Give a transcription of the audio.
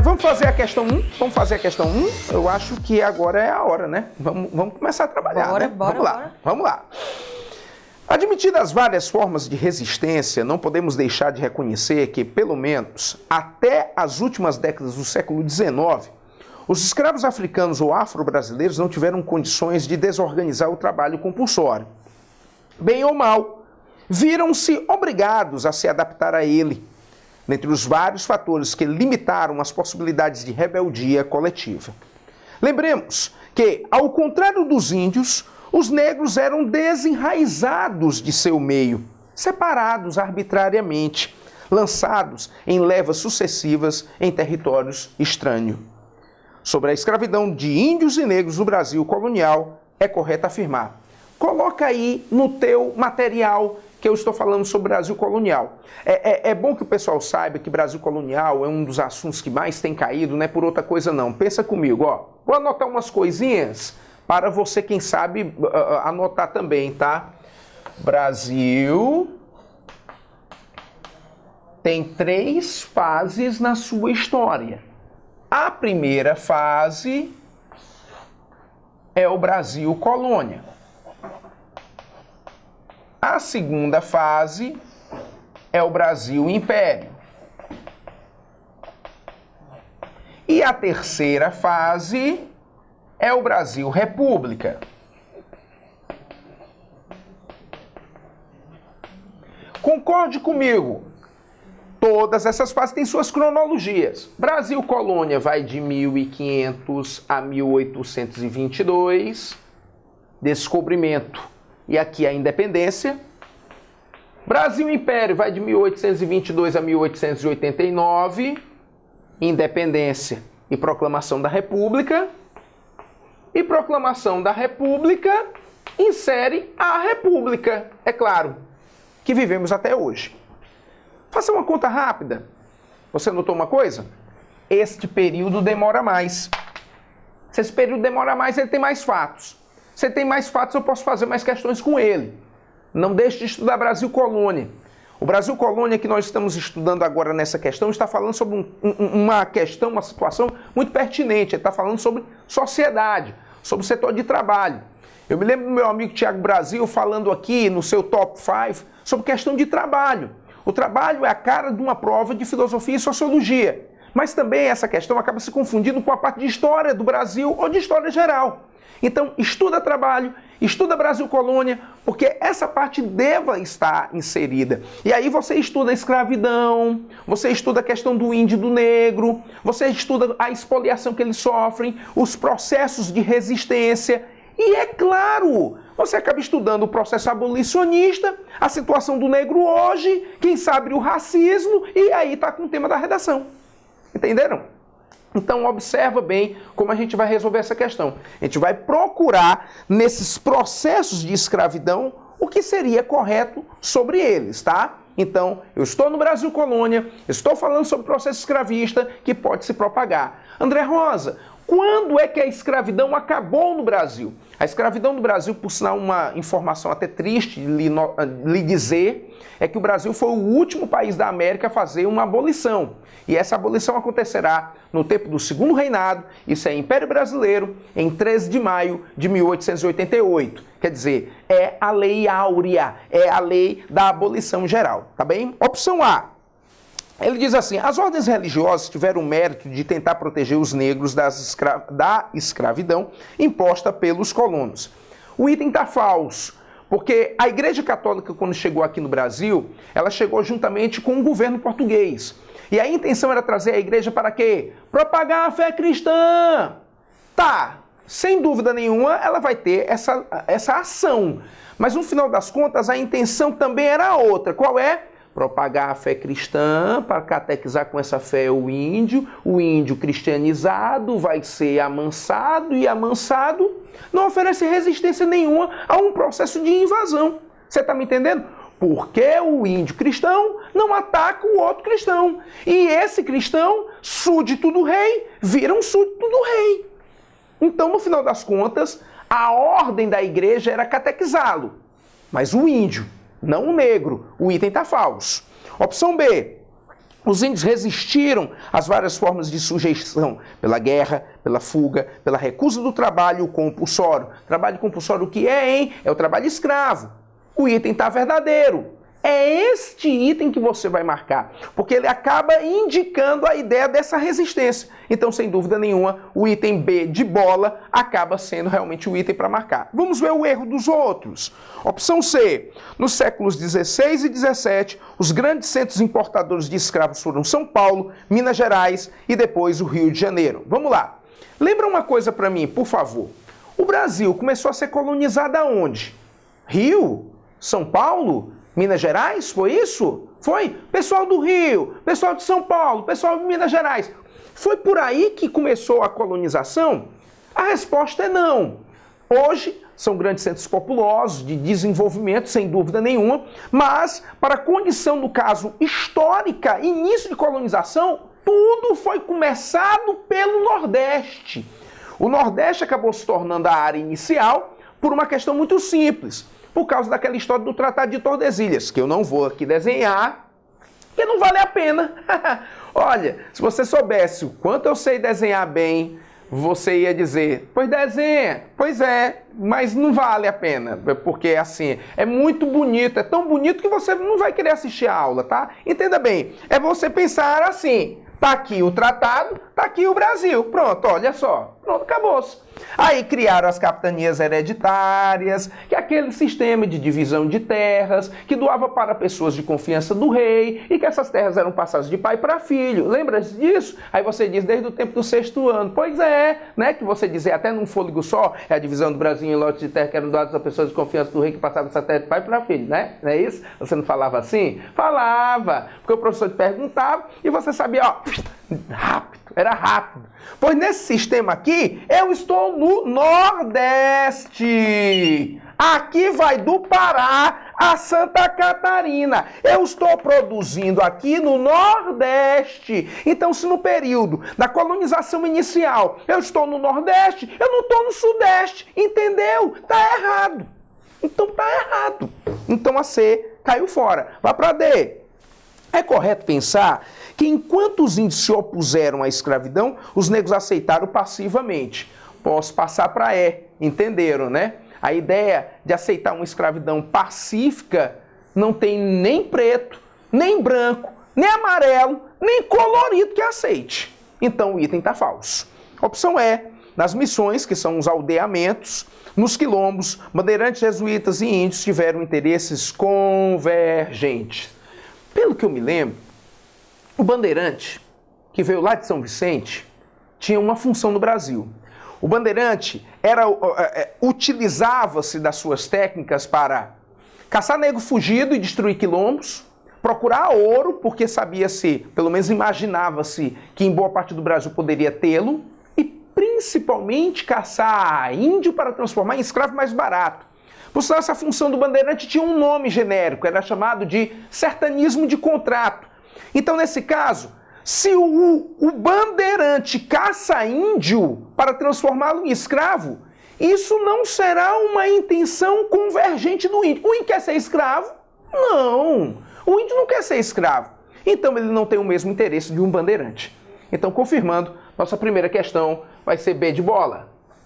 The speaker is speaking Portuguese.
Vamos fazer a questão 1? Vamos fazer a questão 1? Eu acho que agora é a hora, né? Vamos começar a trabalhar, Bora, né? bora, Vamos lá, bora. vamos lá. Admitidas várias formas de resistência, não podemos deixar de reconhecer que, pelo menos, até as últimas décadas do século XIX, os escravos africanos ou afro-brasileiros não tiveram condições de desorganizar o trabalho compulsório. Bem ou mal, viram-se obrigados a se adaptar a ele, dentre os vários fatores que limitaram as possibilidades de rebeldia coletiva. Lembremos que, ao contrário dos índios, os negros eram desenraizados de seu meio, separados arbitrariamente, lançados em levas sucessivas em territórios estranhos. Sobre a escravidão de índios e negros no Brasil colonial, é correto afirmar. Coloca aí no teu material que eu estou falando sobre o Brasil colonial. É bom que o pessoal saiba que Brasil colonial é um dos assuntos que mais tem caído, não é por outra coisa não. Pensa comigo, ó. Vou anotar umas coisinhas para você, quem sabe, anotar também, tá? Brasil tem 3 fases na sua história. A primeira fase é o Brasil colônia. A segunda fase é o Brasil império. E a terceira fase é o Brasil república. Concorde comigo. Todas essas fases têm suas cronologias. Brasil colônia vai de 1500 a 1822, descobrimento e aqui a independência. Brasil império vai de 1822 a 1889, independência e proclamação da República. E proclamação da República insere a República, é claro, que vivemos até hoje. Faça uma conta rápida. Você notou uma coisa? Este período demora mais. Se esse período demora mais, ele tem mais fatos. Se ele tem mais fatos, eu posso fazer mais questões com ele. Não deixe de estudar Brasil colônia. O Brasil colônia que nós estamos estudando agora nessa questão está falando sobre uma questão, uma situação muito pertinente. Ele está falando sobre sociedade, sobre o setor de trabalho. Eu me lembro do meu amigo Tiago Brasil falando aqui no seu Top 5 sobre questão de trabalho. O trabalho é a cara de uma prova de filosofia e sociologia. Mas também essa questão acaba se confundindo com a parte de história do Brasil ou de história geral. Então, estuda trabalho, estuda Brasil colônia, porque essa parte deva estar inserida. E aí você estuda a escravidão, você estuda a questão do índio e do negro, você estuda a expoliação que eles sofrem, os processos de resistência. E é claro, você acaba estudando o processo abolicionista, a situação do negro hoje, quem sabe o racismo, e aí está com o tema da redação. Entenderam? Então observa bem como a gente vai resolver essa questão. A gente vai procurar nesses processos de escravidão o que seria correto sobre eles, tá? Então, eu estou no Brasil colônia, estou falando sobre o processo escravista que pode se propagar. André Rosa, quando é que a escravidão acabou no Brasil? A escravidão no Brasil, por sinal, uma informação até triste lhe dizer, é que o Brasil foi o último país da América a fazer uma abolição. E essa abolição acontecerá no tempo do Segundo Reinado, isso é Império Brasileiro, em 13 de maio de 1888. Quer dizer, é a Lei Áurea, é a lei da abolição geral, tá bem? Opção A. Ele diz assim, as ordens religiosas tiveram o mérito de tentar proteger os negros da escravidão imposta pelos colonos. O item está falso, porque a Igreja Católica, quando chegou aqui no Brasil, ela chegou juntamente com o governo português. E a intenção era trazer a igreja para quê? Propagar a fé cristã. Tá, sem dúvida nenhuma, ela vai ter essa ação. Mas no final das contas, a intenção também era outra. Qual é? Propagar a fé cristã, para catequizar com essa fé o índio cristianizado vai ser amansado e amansado não oferece resistência nenhuma a um processo de invasão. Você está me entendendo? Porque o índio cristão não ataca o outro cristão. E esse cristão, súdito do rei, vira um súdito do rei. Então, no final das contas, a ordem da igreja era catequizá-lo. Mas o índio, não o negro. O item está falso. Opção B. Os índios resistiram às várias formas de sujeição, pela guerra, pela fuga, pela recusa do trabalho compulsório. Trabalho compulsório o que é, hein? É o trabalho escravo. O item está verdadeiro. É este item que você vai marcar, porque ele acaba indicando a ideia dessa resistência. Então, sem dúvida nenhuma, o item B de bola acaba sendo realmente o item para marcar. Vamos ver o erro dos outros. Opção C. Nos séculos 16 e 17, os grandes centros importadores de escravos foram São Paulo, Minas Gerais e depois o Rio de Janeiro. Vamos lá. Lembra uma coisa para mim, por favor. O Brasil começou a ser colonizado aonde? Rio? São Paulo? Minas Gerais? Foi isso? Foi? Pessoal do Rio, pessoal de São Paulo, pessoal de Minas Gerais. Foi por aí que começou a colonização? A resposta é não. Hoje são grandes centros populosos de desenvolvimento, sem dúvida nenhuma, mas para a condição, no caso, histórica, início de colonização, tudo foi começado pelo Nordeste. O Nordeste acabou se tornando a área inicial por uma questão muito simples. Por causa daquela história do Tratado de Tordesilhas, que eu não vou aqui desenhar, porque não vale a pena. Olha, se você soubesse o quanto eu sei desenhar bem, você ia dizer, pois desenha, pois é, mas não vale a pena, porque assim, é muito bonito, é tão bonito que você não vai querer assistir a aula, tá? Entenda bem, é você pensar assim, tá aqui o tratado, tá aqui o Brasil, pronto, olha só, pronto, acabou-se. Aí criaram as capitanias hereditárias, que é aquele sistema de divisão de terras, que doava para pessoas de confiança do rei, e que essas terras eram passadas de pai para filho. Lembra disso? Aí você diz, desde o tempo do 6º ano. Pois é, né? Que você dizia até num fôlego só, é a divisão do Brasil em lotes de terra que eram doados a pessoas de confiança do rei, que passavam essa terra de pai para filho, né? Não é isso? Você não falava assim? Falava, porque o professor te perguntava, e você sabia, ó, rápido, era rápido. Pois nesse sistema aqui, eu estou no Nordeste. Aqui vai do Pará a Santa Catarina. Eu estou produzindo aqui no Nordeste. Então, se no período da colonização inicial eu estou no Nordeste, eu não estou no Sudeste. Entendeu? Tá errado. Então tá errado. Então a C caiu fora. Vá para D. É correto pensar que enquanto os índios se opuseram à escravidão, os negros aceitaram passivamente. Posso passar para E, entenderam, né? A ideia de aceitar uma escravidão pacífica não tem nem preto, nem branco, nem amarelo, nem colorido que aceite. Então o item está falso. Opção E, nas missões, que são os aldeamentos, nos quilombos, bandeirantes jesuítas e índios tiveram interesses convergentes. Pelo que eu me lembro, o bandeirante, que veio lá de São Vicente, tinha uma função no Brasil. O bandeirante utilizava-se das suas técnicas para caçar negro fugido e destruir quilombos, procurar ouro, porque sabia-se, pelo menos imaginava-se, que em boa parte do Brasil poderia tê-lo, e principalmente caçar índio para transformar em escravo mais barato. Por sinal, essa função do bandeirante tinha um nome genérico, era chamado de sertanismo de contrato. Então, nesse caso, se o bandeirante caça índio para transformá-lo em escravo, isso não será uma intenção convergente do índio. O índio quer ser escravo? Não, o índio não quer ser escravo. Então, ele não tem o mesmo interesse de um bandeirante. Então, confirmando, nossa primeira questão vai ser B de bola.